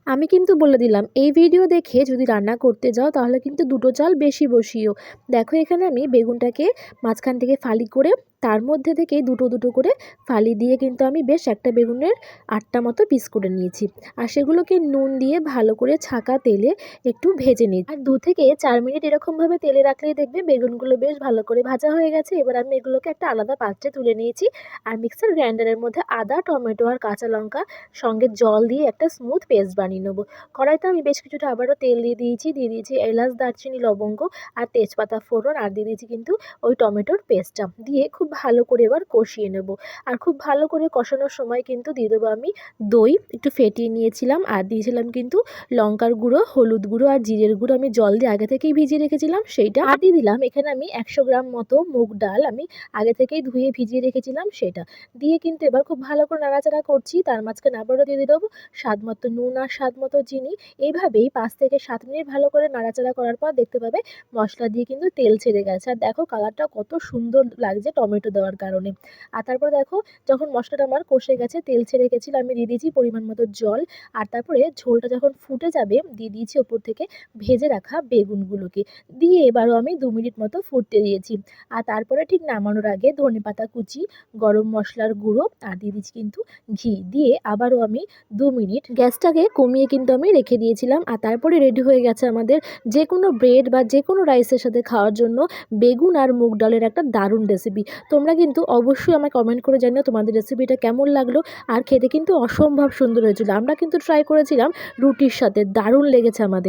আমি কিন্তু বলে দিলাম এই ভিডিও দেখে যদি রান্না করতে যাও তাহলে কিন্তু দুটো চাল বেশি বসিও। দেখো এখানে আমি বেগুনটাকে মাঝখান থেকে ফালি করে তার মধ্যে থেকে দুটো দুটো করে ফালি দিয়ে কিন্তু আমি বেশ একটা বেগুনের 8টা মতো পিস করে নিয়েছি। আর সেগুলোকে নুন দিয়ে ভালো করে ছাকা তেলে একটু ভেজে নিই। আর 2 থেকে 4 মিনিট এরকমভাবে তেলে রাখলেই দেখবে বেগুনগুলো বেশ ভালো করে ভাজা হয়ে গেছে। এবার আমি এগুলোকে একটা আলাদা পাত্রে তুলে নিয়েছি। আর মিক্সার গ্রাইন্ডারের মধ্যে আদা, টমেটো আর কাঁচা লঙ্কা সঙ্গে জল দিয়ে একটা স্মুথ পেস্ট বানিয়ে নেবো। কড়াইতে আমি বেশ কিছুটা আবারও তেল দিয়ে দিয়েছি এলাচ, দারচিনি, লবঙ্গ আর তেজপাতা ফোড়ন, আর দিয়ে দিয়েছি কিন্তু ওই টমেটোর পেস্টটা দিয়ে খুব ভালো করে এবার কষিয়ে নেব। আর খুব ভালো করে কষানোর সময় কিন্তু দিয়ে দেবো আমি দই একটু ফেটিয়ে নিয়েছিলাম, আর দিয়েছিলাম কিন্তু লঙ্কার গুঁড়ো, হলুদ গুঁড়ো আর জিরের গুঁড়ো আমি জল দিয়ে আগে থেকেই ভিজিয়ে রেখেছিলাম সেইটা। আর দিয়ে দিলাম এখানে আমি 100 গ্রাম মতো মুগ ডাল আমি আগে থেকেই ধুয়ে ভিজিয়ে রেখেছিলাম সেটা দিয়ে কিন্তু এবার খুব ভালো করে নাড়াচাড়া করছি। তার মাঝখানে আবারও দিয়ে দেবো স্বাদ মতো নুন আর স্বাদ মতো চিনি। এইভাবেই 5 থেকে 7 মিনিট ভালো করে নাড়াচাড়া করার পর দেখতে পাবে মশলা দিয়ে কিন্তু তেল ছেড়ে গেছে। আর দেখো কালারটা কত সুন্দর লাগছে টমেটো দেওয়ার কারণে। আর তারপরে দেখো যখন মশলাটা আমার কষে গেছে, তেল ছেড়ে গেছিলো, আমি দিয়ে দিয়েছি পরিমাণ মতো জল। আর তারপরে ঝোলটা যখন ফুটে যাবে দিয়ে দিয়েছি ওপর থেকে ভেজে রাখা বেগুনগুলোকে। দিয়ে এবারও আমি 2 মিনিট মতো ফুটতে দিয়েছি। আর তারপরে ঠিক নামানোর আগে ধনেপাতা কুচি, গরম মশলার গুঁড়ো আর দিয়ে দিচ্ছি কিন্তু ঘি দিয়ে আবারও আমি 2 মিনিট গ্যাসটাকে কমিয়ে কিন্তু আমি রেখে দিয়েছিলাম। আর তারপরে রেডি হয়ে গেছে আমাদের যে কোনো ব্রেড বা যে কোনো রাইসের সাথে খাওয়ার জন্য বেগুন আর মুগ ডালের একটা দারুণ রেসিপি। তোমরা কিন্তু অবশ্যই আমায় কমেন্ট করে জানিও তোমাদের রেসিপিটা কেমন লাগলো। আর খেতে কিন্তু অসম্ভব সুন্দর হয়েছিল। আমরা কিন্তু ট্রাই করেছিলাম রুটির সাথে, দারুণ লেগেছে আমাদের।